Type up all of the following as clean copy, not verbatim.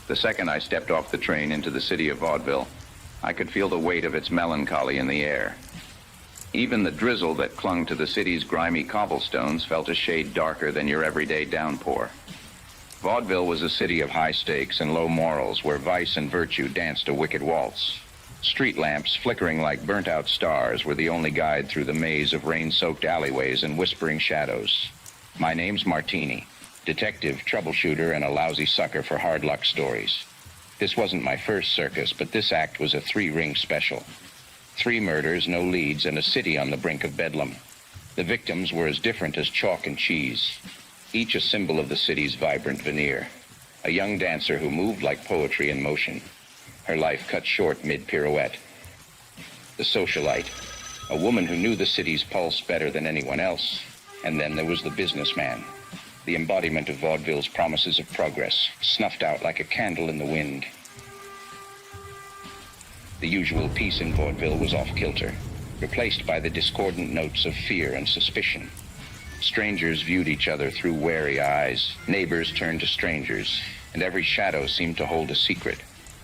The second I stepped off the train into the city of Vaudeville, I could feel the weight of its melancholy in the air. Even the drizzle that clung to the city's grimy cobblestones felt a shade darker than your everyday downpour. Vaudeville was a city of high stakes and low morals where vice and virtue danced a wicked waltz. Street lamps, flickering like burnt-out stars, were the only guide through the maze of rain-soaked alleyways and whispering shadows. My name's Martini, detective, troubleshooter, and a lousy sucker for hard luck stories. This wasn't my first circus, but this act was a 3-ring special. 3 murders, no leads, and a city on the brink of bedlam. The victims were as different as chalk and cheese, each a symbol of the city's vibrant veneer. A young dancer who moved like poetry in motion, her life cut short mid-pirouette. The socialite, a woman who knew the city's pulse better than anyone else. And then there was the businessman, the embodiment of Vaudeville's promises of progress, snuffed out like a candle in the wind. The usual peace in Vaudeville was off-kilter, replaced by the discordant notes of fear and suspicion. Strangers viewed each other through wary eyes, neighbors turned to strangers, and every shadow seemed to hold a secret.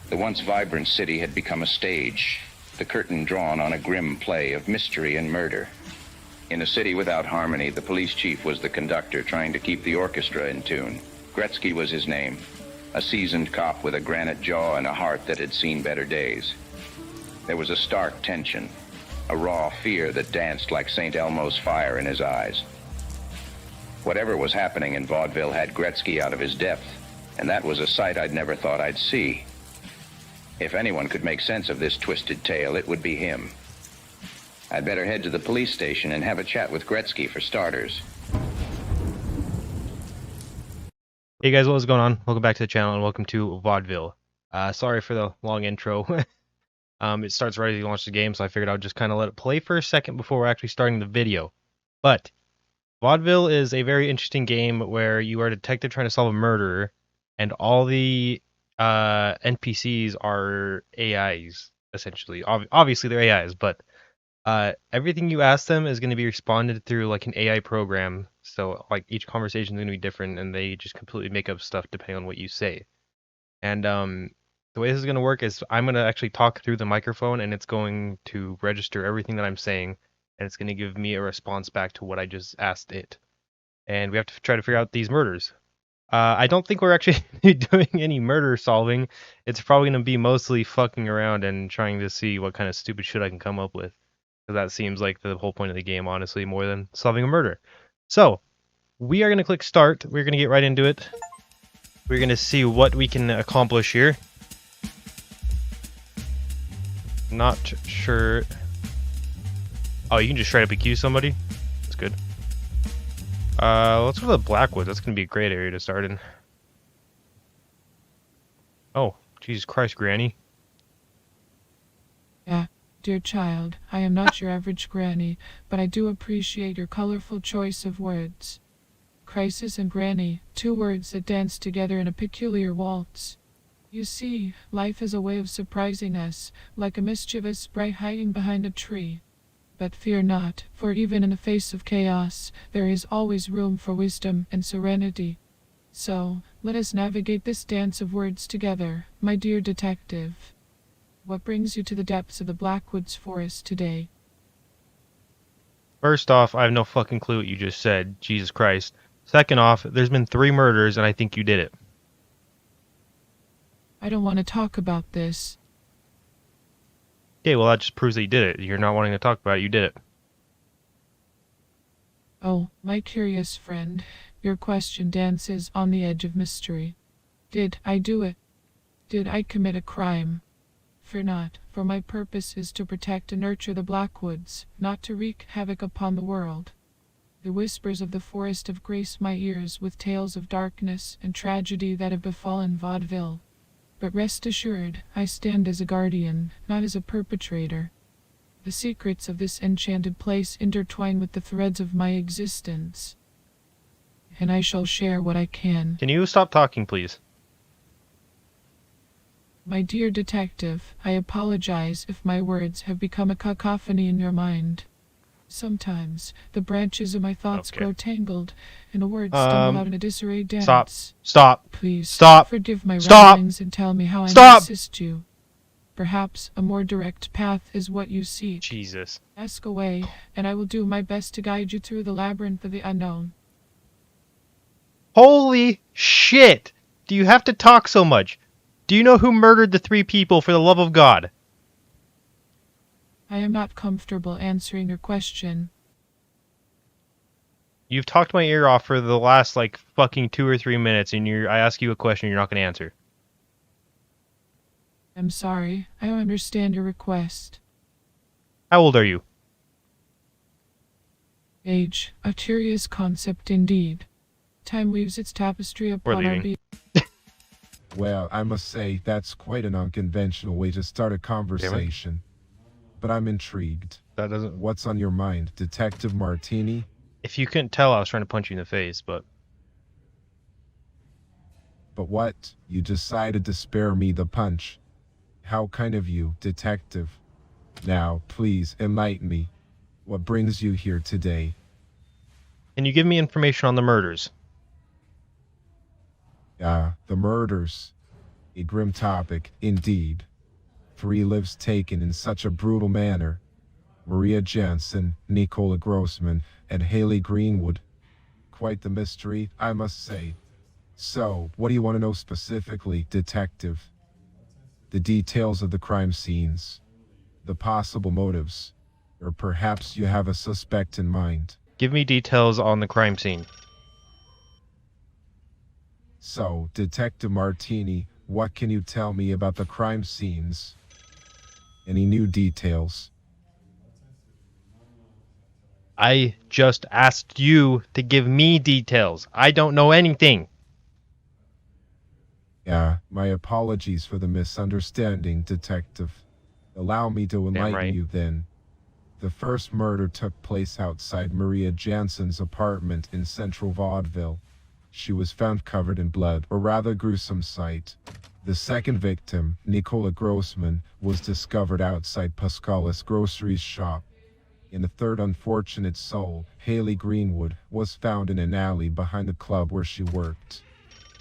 The once vibrant city had become a stage, the curtain drawn on a grim play of mystery and murder. In a city without harmony, the police chief was the conductor trying to keep the orchestra in tune. Gretzky was his name, a seasoned cop with a granite jaw and a heart that had seen better days. There was a stark tension, a raw fear that danced like St. Elmo's fire in his eyes. Whatever was happening in Vaudeville had Gretzky out of his depth, and that was a sight I'd never thought I'd see. If anyone could make sense of this twisted tale, it would be him. I'd better head to the police station and have a chat with Gretzky for starters. Hey guys, what's going on? Welcome back to the channel and welcome to Vaudeville. Sorry for the long intro. It starts right as you launch the game, so I figured I would just kind of let it play for a second before we're actually starting the video. But Vaudeville is a very interesting game where you are a detective trying to solve a murder, and all the NPCs are AIs, essentially. Obviously they're AIs, but everything you ask them is going to be responded through like an AI program. So like each conversation is going to be different, and they just completely make up stuff depending on what you say. And the way this is going to work is I'm going to actually talk through the microphone, and it's going to register everything that I'm saying, and it's going to give me a response back to what I just asked it. And we have to try to figure out these murders. I don't think we're actually doing any murder solving. It's probably going to be mostly fucking around and trying to see what kind of stupid shit I can come up with. Because that seems like the whole point of the game, honestly, more than solving a murder. So, we are going to click start. We're going to get right into it. We're going to see what we can accomplish here. Not sure. Oh, you can just straight up accuse somebody? That's good. Let's go to the Blackwoods. That's going to be a great area to start in. Oh, Jesus Christ, Granny. Yeah, dear child, I am not your average granny, but I do appreciate your colorful choice of words. Crisis and granny, 2 words that dance together in a peculiar waltz. You see, life is a way of surprising us, like a mischievous sprite hiding behind a tree. But fear not, for even in the face of chaos, there is always room for wisdom and serenity. So, let us navigate this dance of words together, my dear detective. What brings you to the depths of the Blackwoods Forest today? First off, I have no fucking clue what you just said. Jesus Christ. Second off, there's been 3 murders, and I think you did it. I don't want to talk about this. Okay, well that just proves that you did it. You're not wanting to talk about it, you did it. Oh, my curious friend, your question dances on the edge of mystery. Did I do it? Did I commit a crime? Fear not, for my purpose is to protect and nurture the Blackwoods, not to wreak havoc upon the world. The whispers of the forest have graced my ears with tales of darkness and tragedy that have befallen Vaudeville. But rest assured, I stand as a guardian, not as a perpetrator. The secrets of this enchanted place intertwine with the threads of my existence, and I shall share what I can. Can you stop talking, please? My dear detective, I apologize if my words have become a cacophony in your mind. Sometimes the branches of my thoughts Okay. grow tangled, and a word stumble out in a disarrayed dance. Stop. Please Stop. forgive my Stop. ramblings and tell me how I may Stop. assist you. Perhaps a more direct path is what you seek. Jesus. Ask away, and I will do my best to guide you through the labyrinth of the unknown. Holy shit! Do you have to talk so much? Do you know who murdered the 3 people, for the love of God? I am not comfortable answering your question. You've talked my ear off for the last, like, fucking 2 or 3 minutes, and I ask you a question you're not going to answer. I'm sorry. I don't understand your request. How old are you? Age, a curious concept indeed. Time weaves its tapestry upon our leaving. Well, I must say, that's quite an unconventional way to start a conversation. But I'm intrigued. That doesn't... What's on your mind, Detective Martini? If you couldn't tell, I was trying to punch you in the face, but... But what? You decided to spare me the punch. How kind of you, Detective. Now, please, enlighten me. What brings you here today? Can you give me information on the murders? The murders. A grim topic, indeed. 3 lives taken in such a brutal manner. Maria Jansen, Nicola Grossman, and Haley Greenwood. Quite the mystery, I must say. So, what do you want to know specifically, Detective? The details of the crime scenes. The possible motives. Or perhaps you have a suspect in mind. Give me details on the crime scene. So, Detective Martini, what can you tell me about the crime scenes? Any new details? I just asked you to give me details. I don't know anything. My apologies for the misunderstanding, Detective. Allow me to enlighten you then. The first murder took place outside Maria Jansen's apartment in central Vaudeville. She was found covered in blood, a rather gruesome sight. The second victim, Nicola Grossman, was discovered outside Pascala's groceries shop. And the third unfortunate soul, Haley Greenwood, was found in an alley behind the club where she worked.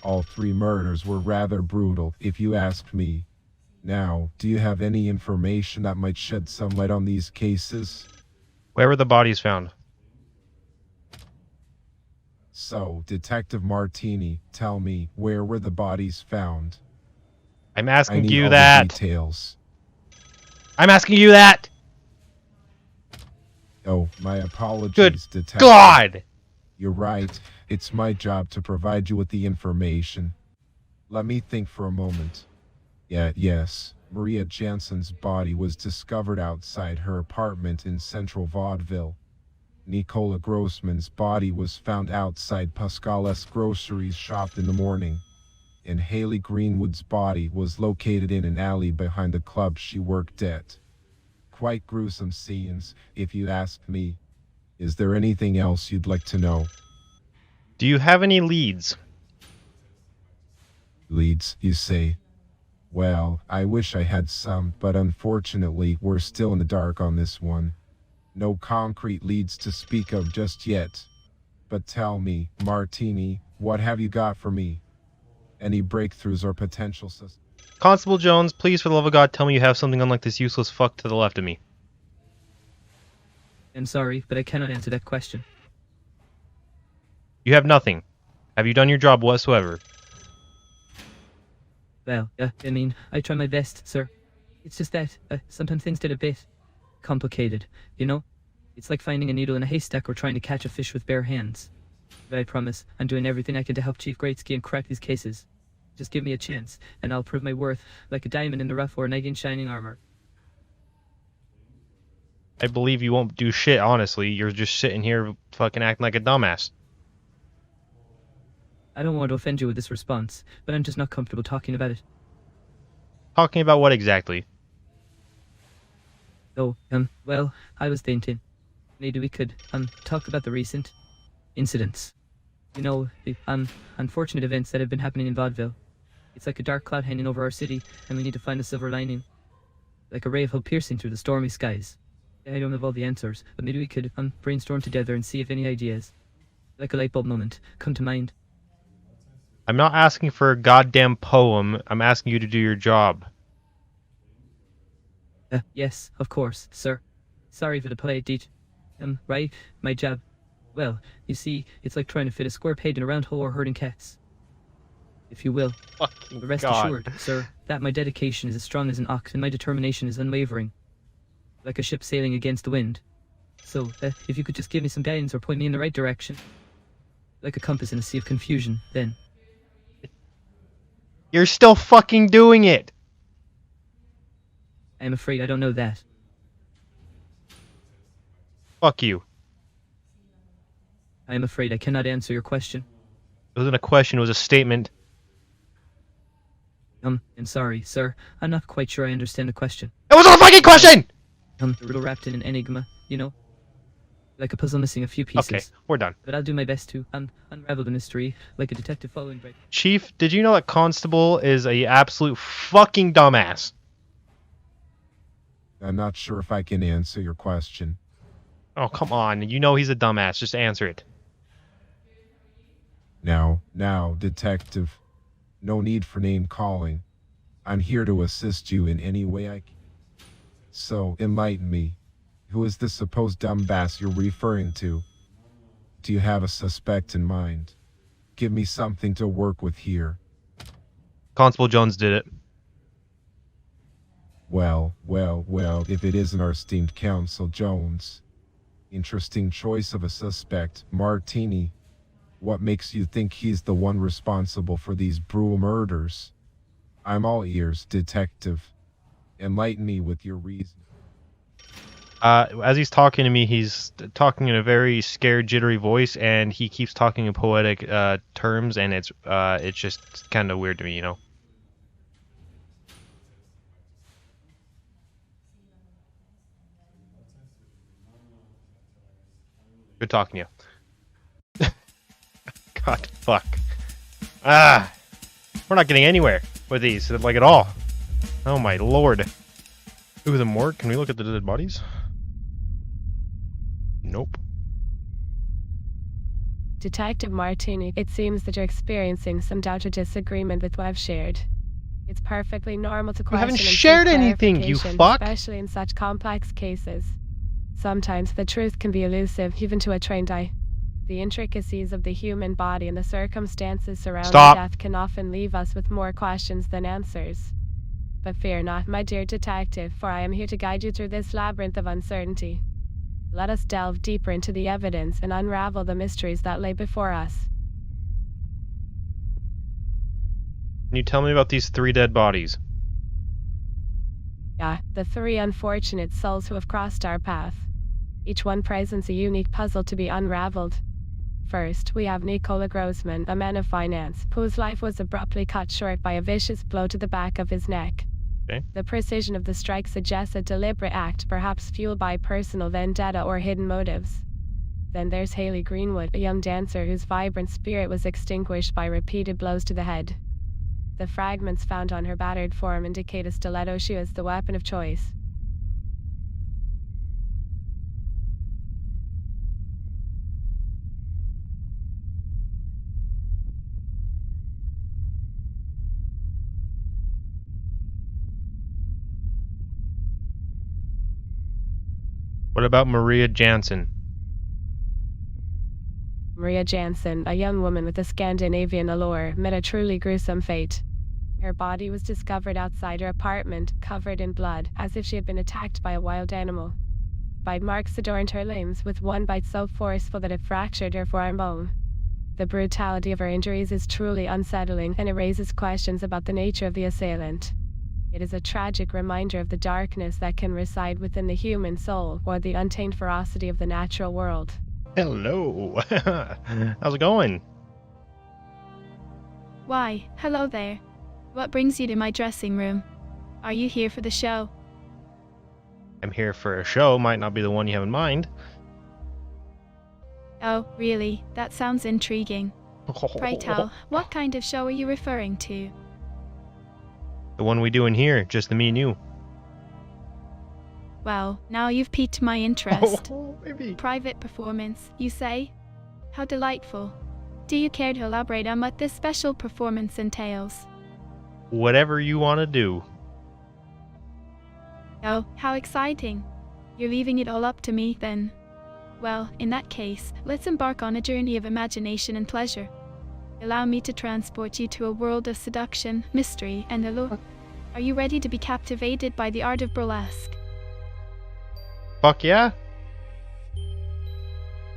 All 3 murders were rather brutal, if you ask me. Now, do you have any information that might shed some light on these cases? Where were the bodies found? So, Detective Martini, tell me, where were the bodies found? I'm I asking need you all that. the details. I'm asking you that. Oh, my apologies, Good Detective. God! You're right. It's my job to provide you with the information. Let me think for a moment. Yes. Maria Jansen's body was discovered outside her apartment in central Vaudeville. Nicola Grossman's body was found outside Pascala's groceries shop in the morning. And Haley Greenwood's body was located in an alley behind the club she worked at. Quite gruesome scenes, if you ask me. Is there anything else you'd like to know? Do you have any leads? Leads, you say? Well, I wish I had some, but unfortunately, we're still in the dark on this one. No concrete leads to speak of just yet. But tell me, Martini, what have you got for me? Any breakthroughs or potential Constable Jones, please, for the love of God, tell me you have something unlike this useless fuck to the left of me. I'm sorry, but I cannot answer that question. You have nothing. Have you done your job whatsoever? Well, I try my best, sir. It's just that, sometimes things get a bit complicated, you know? It's like finding a needle in a haystack or trying to catch a fish with bare hands. But I promise, I'm doing everything I can to help Chief Greatsky and crack these cases. Just give me a chance, and I'll prove my worth like a diamond in the rough or a knight in shining armor. I believe you won't do shit, honestly. You're just sitting here fucking acting like a dumbass. I don't want to offend you with this response, but I'm just not comfortable talking about it. Talking about what exactly? Oh, well, I was thinking, maybe we could, talk about the recent incidents. You know, the, unfortunate events that have been happening in Vaudeville. It's like a dark cloud hanging over our city, and we need to find a silver lining. Like a ray of hope piercing through the stormy skies. I don't have all the answers, but maybe we could brainstorm together and see if any ideas, like a light bulb moment, come to mind. I'm not asking for a goddamn poem. I'm asking you to do your job. Yes, of course, sir. Sorry for the polite right? My job. Well, you see, it's like trying to fit a square peg in a round hole or herding cats. If you will. Fucking But rest assured, sir, that my dedication is as strong as an ox and my determination is unwavering. Like a ship sailing against the wind. So, if you could just give me some guidance or point me in the right direction. Like a compass in a sea of confusion, then. You're still fucking doing it! I'm afraid I don't know that. Fuck you. I am afraid I cannot answer your question. It wasn't a question, it was a statement. I'm sorry, sir. I'm not quite sure I understand the question. It wasn't a fucking question! A riddle wrapped in an enigma, you know? Like a puzzle missing a few pieces. Okay, we're done. But I'll do my best to unravel the mystery, like a detective following break. Chief, did you know that Constable is a absolute fucking dumbass? I'm not sure if I can answer your question. Oh, come on. You know he's a dumbass. Just answer it. Now, detective. No need for name calling. I'm here to assist you in any way I can. So, enlighten me. Who is this supposed dumbass you're referring to? Do you have a suspect in mind? Give me something to work with here. Constable Jones did it. Well, if it isn't our esteemed Counsel Jones. Interesting choice of a suspect, Martini. What makes you think he's the one responsible for these brutal murders? I'm all ears, detective. Enlighten me with your reason. As he's talking to me, he's talking in a very scared, jittery voice, and he keeps talking in poetic terms, and it's just kind of weird to me, you know. Good talking to you. God, fuck. We're not getting anywhere with these, like, at all. Oh my lord. Ooh, the morgue. Can we look at the dead bodies? Nope. Detective Martini, it seems that you're experiencing some doubt or disagreement with what I've shared. It's perfectly normal to We question haven't and seek shared anything, you clarification, fuck! especially in such complex cases. Sometimes the truth can be elusive, even to a trained eye. The intricacies of the human body and the circumstances surrounding death can often leave us with more questions than answers. But fear not, my dear detective, for I am here to guide you through this labyrinth of uncertainty. Let us delve deeper into the evidence and unravel the mysteries that lay before us. Can you tell me about these 3 dead bodies? Yeah, the 3 unfortunate souls who have crossed our path. Each one presents a unique puzzle to be unraveled. First, we have Nicola Grossman, a man of finance, whose life was abruptly cut short by a vicious blow to the back of his neck. Okay. The precision of the strike suggests a deliberate act, perhaps fueled by personal vendetta or hidden motives. Then there's Haley Greenwood, a young dancer whose vibrant spirit was extinguished by repeated blows to the head. The fragments found on her battered form indicate a stiletto shoe as the weapon of choice. What about Maria Jansen? Maria Jansen, a young woman with a Scandinavian allure, met a truly gruesome fate. Her body was discovered outside her apartment, covered in blood, as if she had been attacked by a wild animal. Bite marks adorned her limbs, with one bite so forceful that it fractured her forearm bone. The brutality of her injuries is truly unsettling, and it raises questions about the nature of the assailant. It is a tragic reminder of the darkness that can reside within the human soul, or the untamed ferocity of the natural world. Hello. How's it going? Why, hello there. What brings you to my dressing room? Are you here for the show? I'm here for a show. Might not be the one you have in mind. Oh, really? That sounds intriguing. Pray tell, what kind of show are you referring to? The one we do in here, just the me and you. Well, now you've piqued my interest. Oh, maybe. Private performance, you say? How delightful. Do you care to elaborate on what this special performance entails? Whatever you want to do. Oh, how exciting. You're leaving it all up to me, then. Well, in that case, let's embark on a journey of imagination and pleasure. Allow me to transport you to a world of seduction, mystery, and allure. Are you ready to be captivated by the art of burlesque? Fuck yeah.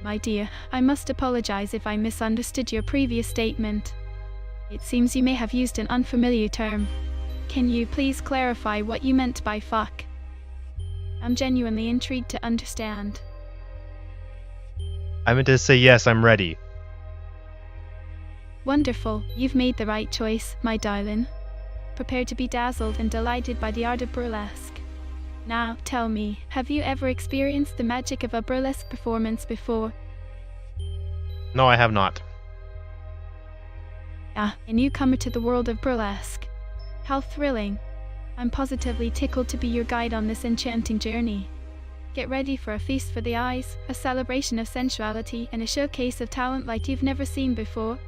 My dear, I must apologize if I misunderstood your previous statement. It seems you may have used an unfamiliar term. Can you please clarify what you meant by fuck? I'm genuinely intrigued to understand. I meant to say yes, I'm ready. Wonderful, you've made the right choice, my darling. Prepare to be dazzled and delighted by the art of burlesque. Now, tell me, have you ever experienced the magic of a burlesque performance before? No, I have not. Ah, a newcomer to the world of burlesque. How thrilling. I'm positively tickled to be your guide on this enchanting journey. Get ready for a feast for the eyes, a celebration of sensuality, and a showcase of talent like you've never seen before.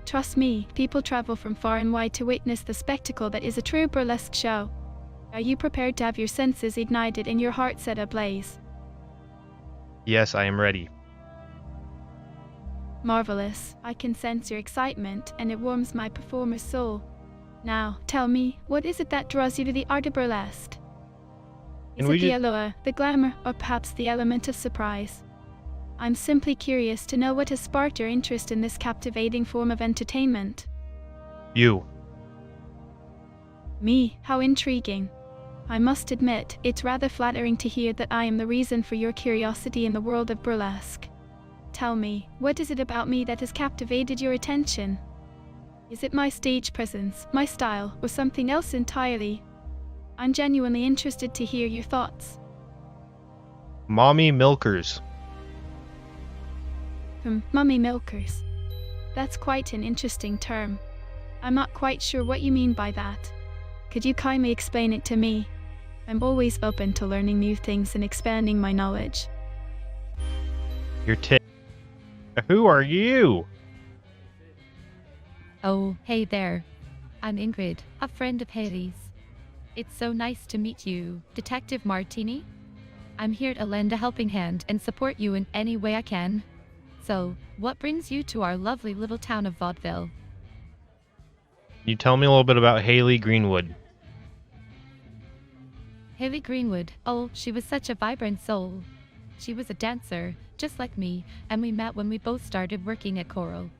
Trust me, people travel from far and wide to witness the spectacle that is a true burlesque show. Are you prepared to have your senses ignited and your heart set ablaze? Yes, I am ready. Marvelous. I can sense your excitement, and it warms my performer's soul. Now, tell me, what is it that draws you to the art of burlesque? Is it the allure, the glamour, or perhaps the element of surprise? I'm simply curious to know what has sparked your interest in this captivating form of entertainment. You. Me? How intriguing. I must admit, it's rather flattering to hear that I am the reason for your curiosity in the world of burlesque. Tell me, what is it about me that has captivated your attention? Is it my stage presence, my style, or something else entirely? I'm genuinely interested to hear your thoughts. Mommy milkers. Mummy milkers. That's quite an interesting term. I'm not quite sure what you mean by that. Could you kindly explain it to me? I'm always open to learning new things and expanding my knowledge. Who are you? Oh, hey there. I'm Ingrid, a friend of Haley's. It's so nice to meet you, Detective Martini. I'm here to lend a helping hand and support you in any way I can. So, what brings you to our lovely little town of Vaudeville? Can you tell me a little bit about Haley Greenwood? Haley Greenwood, oh, she was such a vibrant soul. She was a dancer, just like me, and we met when we both started working at Coral,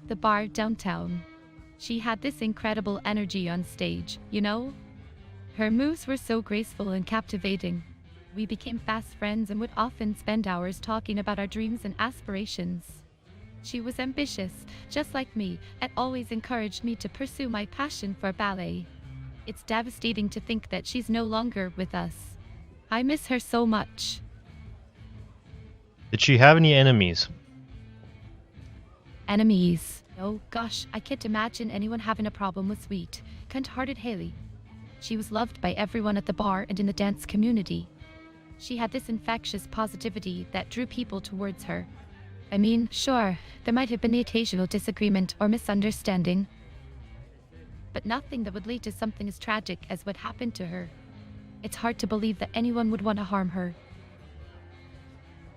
the bar downtown. She had this incredible energy on stage, you know? Her moves were so graceful and captivating. We became fast friends and would often spend hours talking about our dreams and aspirations. She was ambitious, just like me, and always encouraged me to pursue my passion for ballet. It's devastating to think that she's no longer with us. I miss her so much. Did she have any enemies? Enemies? Oh gosh, I can't imagine anyone having a problem with sweet, kind-hearted Haley. She was loved by everyone at the bar and in the dance community. She had this infectious positivity that drew people towards her. I mean, sure, there might have been the occasional disagreement or misunderstanding, but nothing that would lead to something as tragic as what happened to her. It's hard to believe that anyone would want to harm her.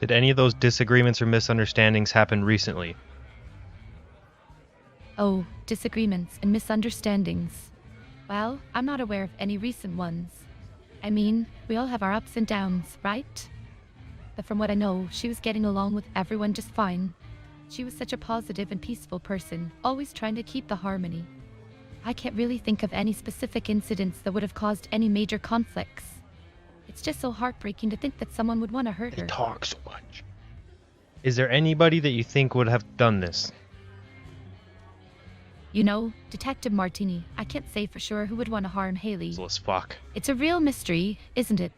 Did any of those disagreements or misunderstandings happen recently? Oh, disagreements and misunderstandings. Well, I'm not aware of any recent ones. I mean, we all have our ups and downs, right? But from what I know, she was getting along with everyone just fine. She was such a positive and peaceful person, always trying to keep the harmony. I can't really think of any specific incidents that would have caused any major conflicts. It's just so heartbreaking to think that someone would want to hurt her. They talk so much. Is there anybody that you think would have done this? You know, Detective Martini, I can't say for sure who would want to harm Haley. As fuck. It's a real mystery, isn't it?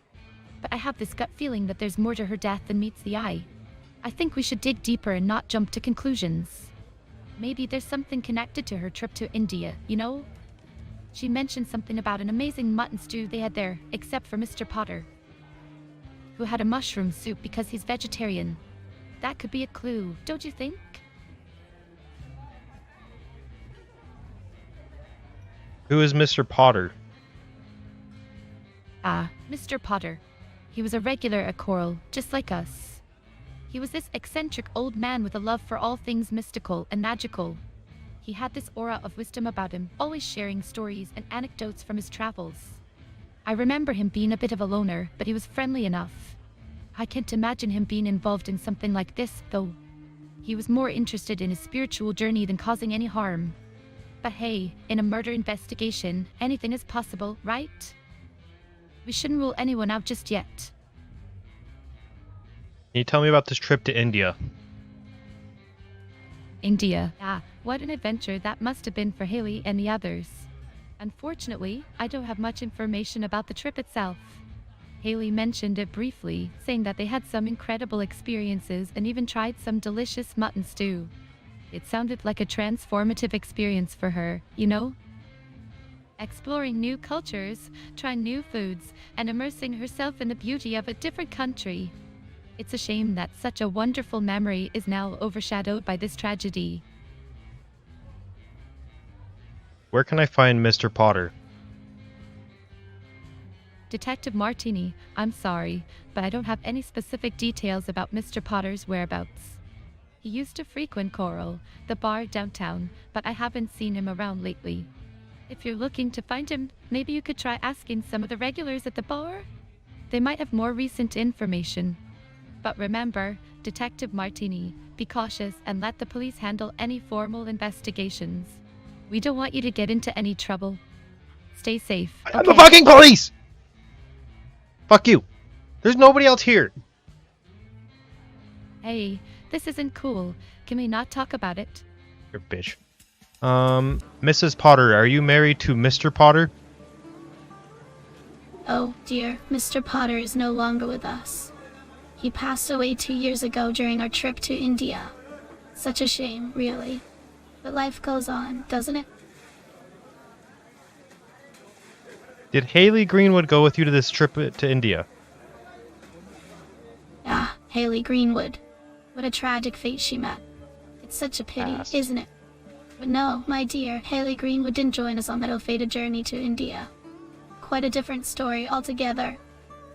But I have this gut feeling that there's more to her death than meets the eye. I think we should dig deeper and not jump to conclusions. Maybe there's something connected to her trip to India, you know? She mentioned something about an amazing mutton stew they had there, except for Mr. Potter. who had a mushroom soup because he's vegetarian. That could be a clue, don't you think? Who is Mr. Potter? Ah, Mr. Potter. He was a regular at Coral, just like us. He was this eccentric old man with a love for all things mystical and magical. He had this aura of wisdom about him, always sharing stories and anecdotes from his travels. I remember him being a bit of a loner, but he was friendly enough. I can't imagine him being involved in something like this, though. He was more interested in his spiritual journey than causing any harm. But hey, in a murder investigation, anything is possible, right? We shouldn't rule anyone out just yet. Can you tell me about this trip to India? India. Ah, what an adventure that must have been for Haley and the others. Unfortunately, I don't have much information about the trip itself. Haley mentioned it briefly, saying that they had some incredible experiences and even tried some delicious mutton stew. It sounded like a transformative experience for her, you know? Exploring new cultures, trying new foods, and immersing herself in the beauty of a different country. It's a shame that such a wonderful memory is now overshadowed by this tragedy. Where can I find Mr. Potter? Detective Martini, I'm sorry, but I don't have any specific details about Mr. Potter's whereabouts. He used to frequent Coral, the bar downtown, but I haven't seen him around lately. If you're looking to find him, maybe you could try asking some of the regulars at the bar? They might have more recent information. But remember, Detective Martini, be cautious and let the police handle any formal investigations. We don't want you to get into any trouble. Stay safe. Okay? I'm the fucking police! Fuck you. There's nobody else here. Hey, this isn't cool. Can we not talk about it? You're a bitch. Mrs. Potter, are you married to Mr. Potter? Oh dear, Mr. Potter is no longer with us. He passed away 2 years ago during our trip to India. Such a shame, really. But life goes on, doesn't it? Did Haley Greenwood go with you to this trip to India? Ah, Haley Greenwood. What a tragic fate she met. It's such a pity, isn't it? But no, my dear, Haley Greenwood didn't join us on that ill-fated journey to India. Quite a different story altogether.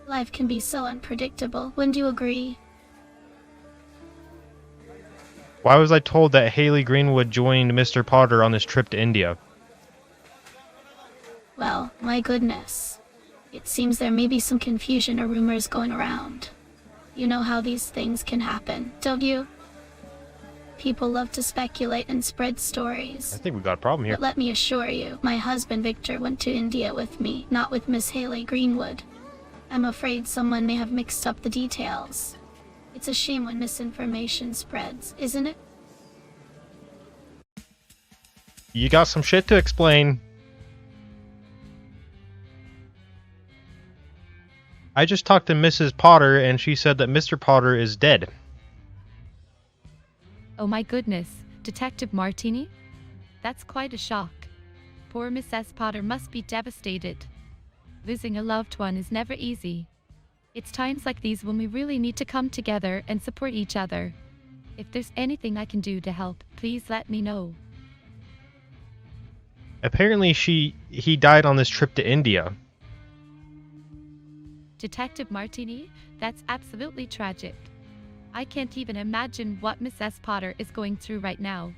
Life can be so unpredictable, wouldn't you agree? Why was I told that Haley Greenwood joined Mr. Potter on this trip to India? Well, my goodness. It seems there may be some confusion or rumors going around. You know how these things can happen, don't you? People love to speculate and spread stories. I think we got a problem here. But let me assure you, my husband Victor went to India with me, not with Miss Haley Greenwood. I'm afraid someone may have mixed up the details. It's a shame when misinformation spreads, isn't it? You got some shit to explain. I just talked to Mrs. Potter and she said that Mr. Potter is dead. Oh my goodness, Detective Martini? That's quite a shock. Poor Mrs. Potter must be devastated. Losing a loved one is never easy. It's times like these when we really need to come together and support each other. If there's anything I can do to help, please let me know. Apparently he died on this trip to India. Detective Martini, that's absolutely tragic. I can't even imagine what Mrs. Potter is going through right now.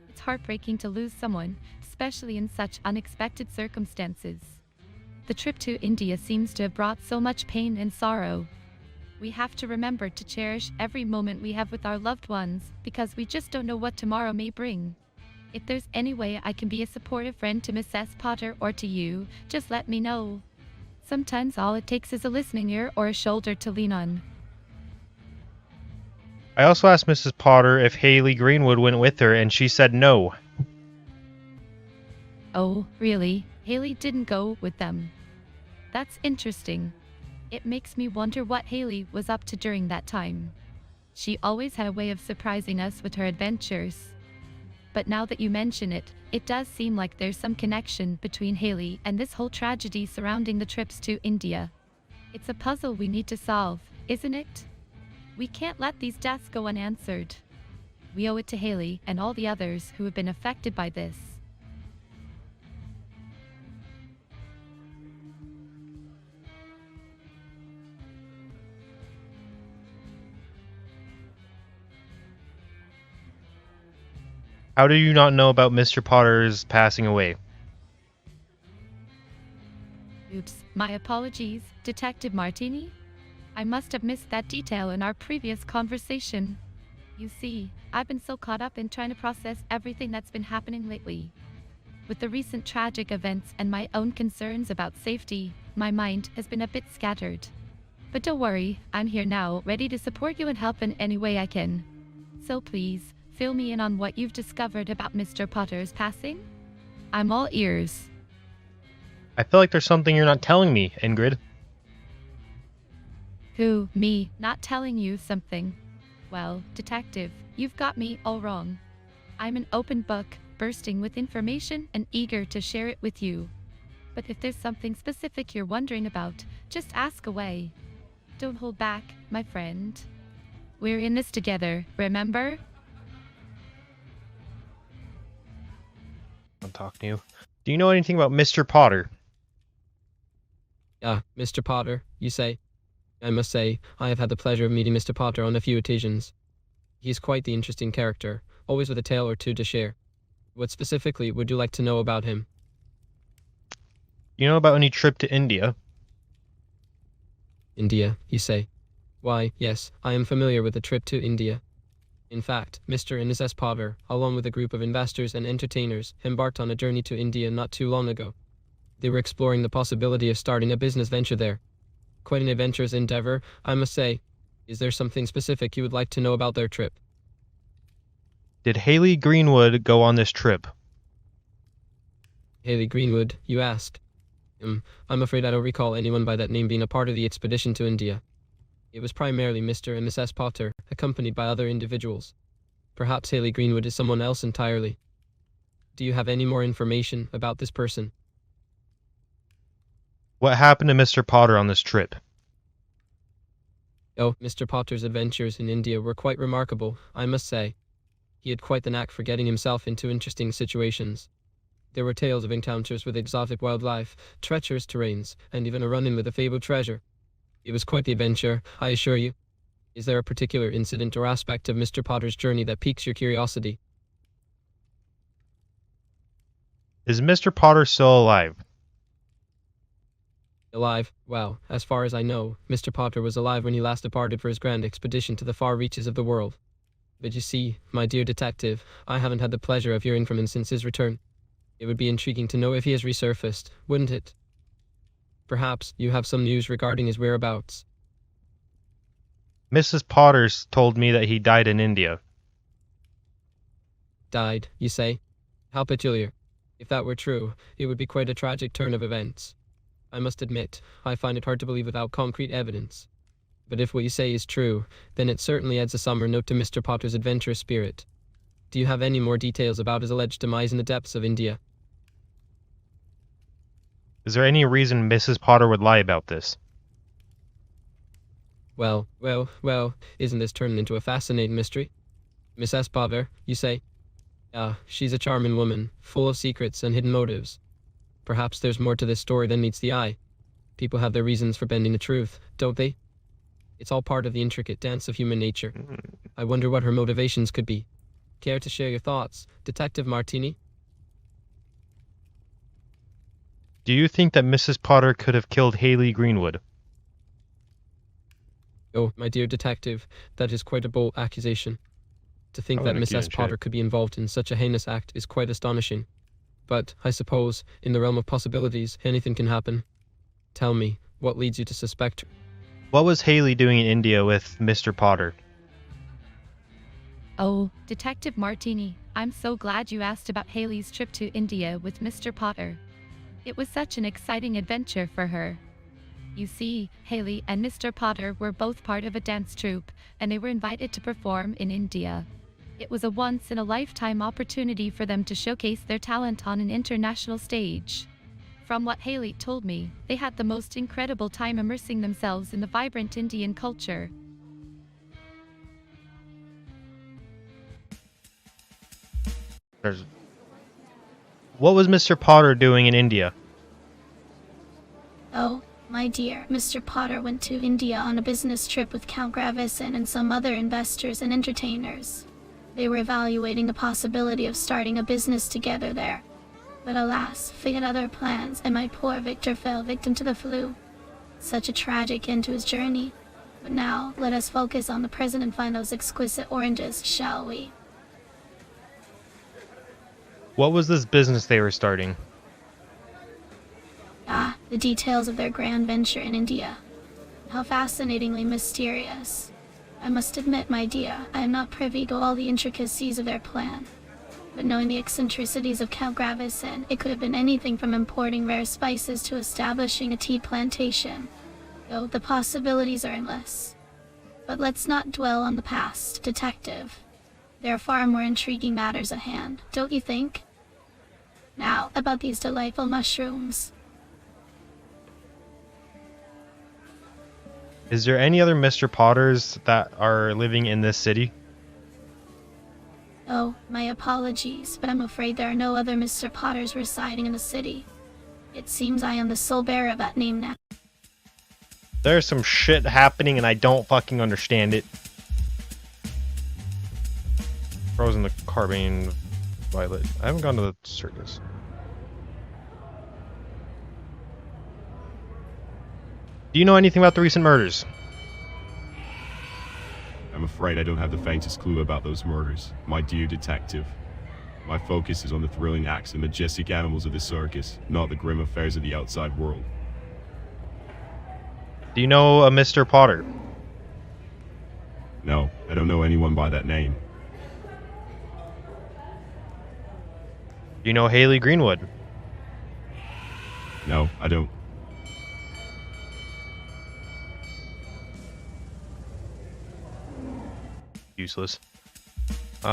It's heartbreaking to lose someone, especially in such unexpected circumstances. The trip to India seems to have brought so much pain and sorrow. We have to remember to cherish every moment we have with our loved ones, because we just don't know what tomorrow may bring. If there's any way I can be a supportive friend to Mrs. Potter or to you, just let me know. Sometimes all it takes is a listening ear or a shoulder to lean on. I also asked Mrs. Potter if Haley Greenwood went with her, and she said no. Oh, really? Haley didn't go with them. That's interesting. It makes me wonder what Haley was up to during that time. She always had a way of surprising us with her adventures. But now that you mention it, it does seem like there's some connection between Haley and this whole tragedy surrounding the trips to India. It's a puzzle we need to solve, isn't it? We can't let these deaths go unanswered. We owe it to Haley and all the others who have been affected by this. How do you not know about Mr. Potter's passing away? Oops, my apologies, Detective Martini. I must have missed that detail in our previous conversation. You see, I've been so caught up in trying to process everything that's been happening lately. With the recent tragic events and my own concerns about safety, my mind has been a bit scattered. But don't worry, I'm here now, ready to support you and help in any way I can. So please, fill me in on what you've discovered about Mr. Potter's passing. I'm all ears. I feel like there's something you're not telling me, Ingrid. Who, me, not telling you something? Well, Detective, you've got me all wrong. I'm an open book, bursting with information and eager to share it with you. But if there's something specific you're wondering about, just ask away. Don't hold back, my friend. We're in this together, remember? I'm talking to you. Do you know anything about Mr. Potter? Mr. Potter, you say? I must say, I have had the pleasure of meeting Mr. Potter on a few occasions. He is quite the interesting character, always with a tale or two to share. What specifically would you like to know about him? You know about any trip to India? India, you say? Why, yes, I am familiar with the trip to India. In fact, Mr. and Mrs. Potter, along with a group of investors and entertainers, embarked on a journey to India not too long ago. They were exploring the possibility of starting a business venture there. Quite an adventurous endeavor, I must say. Is there something specific you would like to know about their trip? Did Haley Greenwood go on this trip? Haley Greenwood, you asked. I'm afraid I don't recall anyone by that name being a part of the expedition to India. It was primarily Mr. and Mrs. Potter, accompanied by other individuals. Perhaps Haley Greenwood is someone else entirely. Do you have any more information about this person? What happened to Mr. Potter on this trip? Oh, Mr. Potter's adventures in India were quite remarkable, I must say. He had quite the knack for getting himself into interesting situations. There were tales of encounters with exotic wildlife, treacherous terrains, and even a run-in with a fabled treasure. It was quite the adventure, I assure you. Is there a particular incident or aspect of Mr. Potter's journey that piques your curiosity? Is Mr. Potter still alive? Alive? Well, as far as I know, Mr. Potter was alive when he last departed for his grand expedition to the far reaches of the world. But you see, my dear detective, I haven't had the pleasure of hearing from him since his return. It would be intriguing to know if he has resurfaced, wouldn't it? Perhaps you have some news regarding his whereabouts. Mrs. Potter's told me that he died in India. Died, you say? How peculiar. If that were true, it would be quite a tragic turn of events. I must admit, I find it hard to believe without concrete evidence. But if what you say is true, then it certainly adds a somber note to Mr. Potter's adventurous spirit. Do you have any more details about his alleged demise in the depths of India? Is there any reason Mrs. Potter would lie about this? Well, isn't this turning into a fascinating mystery? Mrs. Potter, you say? She's a charming woman, full of secrets and hidden motives. Perhaps there's more to this story than meets the eye. People have their reasons for bending the truth, don't they? It's all part of the intricate dance of human nature. I wonder what her motivations could be. Care to share your thoughts, Detective Martini? Do you think that Mrs. Potter could have killed Haley Greenwood? Oh, my dear detective, that is quite a bold accusation. To think that Mrs. Potter could be involved in such a heinous act is quite astonishing. But, I suppose, in the realm of possibilities, anything can happen. Tell me, what leads you to suspect her? What was Haley doing in India with Mr. Potter? Oh, Detective Martini, I'm so glad you asked about Haley's trip to India with Mr. Potter. It was such an exciting adventure for her. You see, Haley and Mr. Potter were both part of a dance troupe, and they were invited to perform in India. It was a once-in-a-lifetime opportunity for them to showcase their talent on an international stage. From what Haley told me, they had the most incredible time immersing themselves in the vibrant Indian culture. What was Mr. Potter doing in India? Oh, my dear, Mr. Potter went to India on a business trip with Count Gravison and some other investors and entertainers. They were evaluating the possibility of starting a business together there. But alas, fate had other plans, and my poor Victor fell victim to the flu. Such a tragic end to his journey. But now, let us focus on the present and find those exquisite oranges, shall we? What was this business they were starting? Ah, the details of their grand venture in India. How fascinatingly mysterious. I must admit, my dear, I am not privy to all the intricacies of their plan. But knowing the eccentricities of Count Gravison, it could have been anything from importing rare spices to establishing a tea plantation. Though the possibilities are endless. But let's not dwell on the past, detective. There are far more intriguing matters at hand, don't you think? Now, about these delightful mushrooms. Is there any other Mr. Potters that are living in this city? Oh, my apologies, but I'm afraid there are no other Mr. Potters residing in the city. It seems I am the sole bearer of that name now. There's some shit happening and I don't fucking understand it. Frozen the carbine violet. I haven't gone to the circus. Do you know anything about the recent murders? I'm afraid I don't have the faintest clue about those murders, my dear detective. My focus is on the thrilling acts and majestic animals of the circus, not the grim affairs of the outside world. Do you know a Mr. Potter? No, I don't know anyone by that name. Do you know Haley Greenwood? No, I don't. Useless. You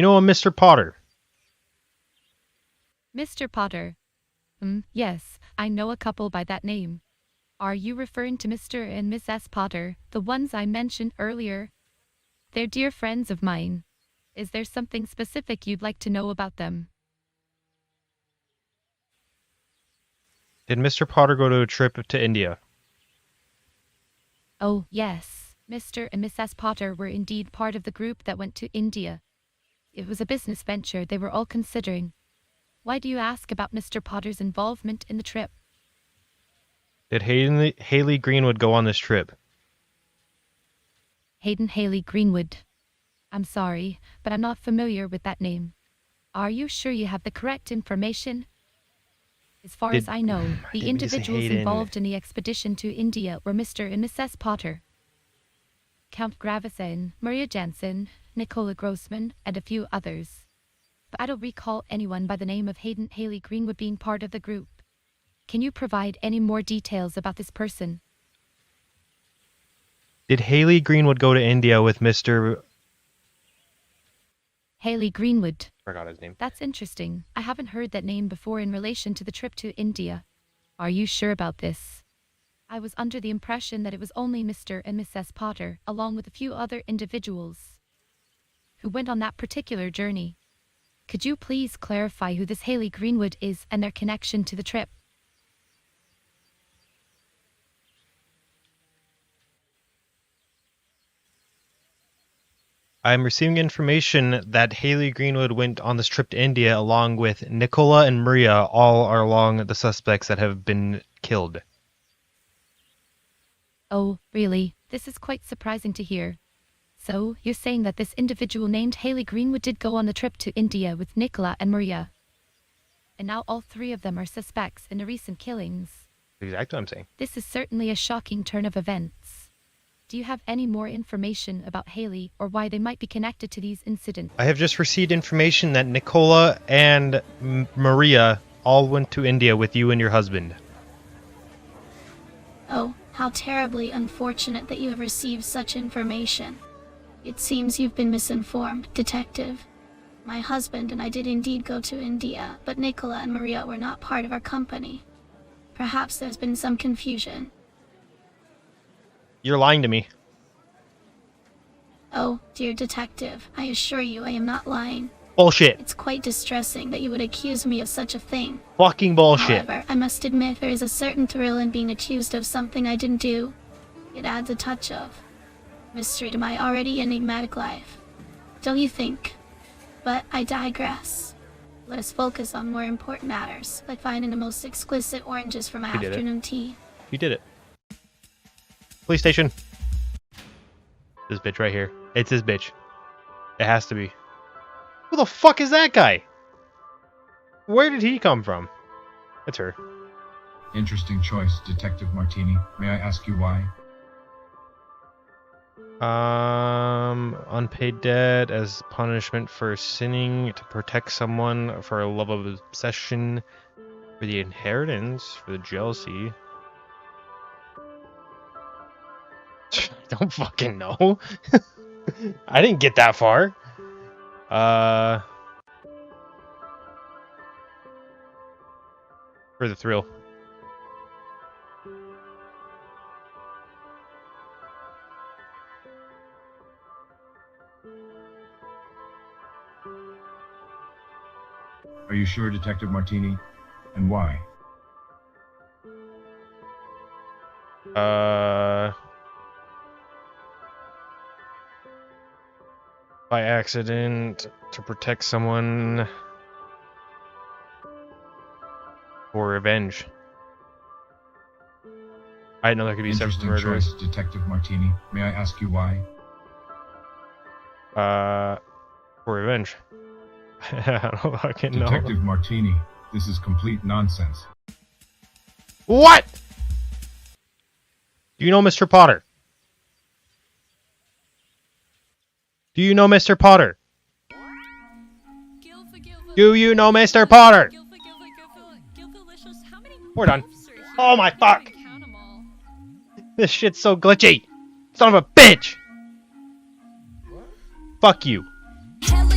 know a Mr. Potter? Mr. Potter. Yes, I know a couple by that name. Are you referring to Mr. and Miss S. Potter, the ones I mentioned earlier? They're dear friends of mine. Is there something specific you'd like to know about them? Did Mr. Potter go to a trip to India? Oh, yes. Mr. and Miss S. Potter were indeed part of the group that went to India. It was a business venture they were all considering. Why do you ask about Mr. Potter's involvement in the trip? Did Haley Greenwood go on this trip? Hayden Haley Greenwood. I'm sorry, but I'm not familiar with that name. Are you sure you have the correct information? As far as I know, the individuals involved in the expedition to India were Mr. and Mrs. Potter, Count Gravison, Maria Jansen, Nicola Grossman, and a few others. But I don't recall anyone by the name of Hayden Haley Greenwood being part of the group. Can you provide any more details about this person? Did Haley Greenwood go to India with Mr. Haley Greenwood. Forgot his name. That's interesting. I haven't heard that name before in relation to the trip to India. Are you sure about this? I was under the impression that it was only Mr. and Mrs. Potter, along with a few other individuals, who went on that particular journey. Could you please clarify who this Haley Greenwood is and their connection to the trip? I'm receiving information that Haley Greenwood went on this trip to India along with Nicola and Maria, all are along the suspects that have been killed. Oh, really? This is quite surprising to hear. So, you're saying that this individual named Haley Greenwood did go on the trip to India with Nicola and Maria. And now all three of them are suspects in the recent killings. Exactly what I'm saying. This is certainly a shocking turn of events. Do you have any more information about Haley or why they might be connected to these incidents? I have just received information that Nicola and Maria all went to India with you and your husband. Oh, how terribly unfortunate that you have received such information. It seems you've been misinformed, Detective. My husband and I did indeed go to India, but Nicola and Maria were not part of our company. Perhaps there's been some confusion. You're lying to me. Oh, dear detective, I assure you I am not lying. Bullshit. It's quite distressing that you would accuse me of such a thing. Fucking bullshit. However, I must admit there is a certain thrill in being accused of something I didn't do. It adds a touch of mystery to my already enigmatic life. Don't you think? But I digress. Let us focus on more important matters, like finding the most exquisite oranges for my afternoon tea. You did it. Police station. This bitch right here. It's this bitch. It has to be. Who the fuck is that guy? Where did he come from? It's her. Interesting choice, Detective Martini. May I ask you why? Unpaid debt as punishment for sinning, to protect someone, for a love of obsession, for the inheritance, for the jealousy. I don't fucking know. I didn't get that far. For the thrill. Are you sure, Detective Martini? And why? By accident, to protect someone, for revenge. I didn't know there could be separate murders. Choice, Detective Martini. May I ask you why? For revenge. I don't fucking know. Detective Martini, this is complete nonsense. What? Do you know Mr. Potter? Do you know Mr. Potter? Do you know Mr. Potter? We're done. Oh my fuck! This shit's so glitchy! Son of a bitch! Fuck you. Hella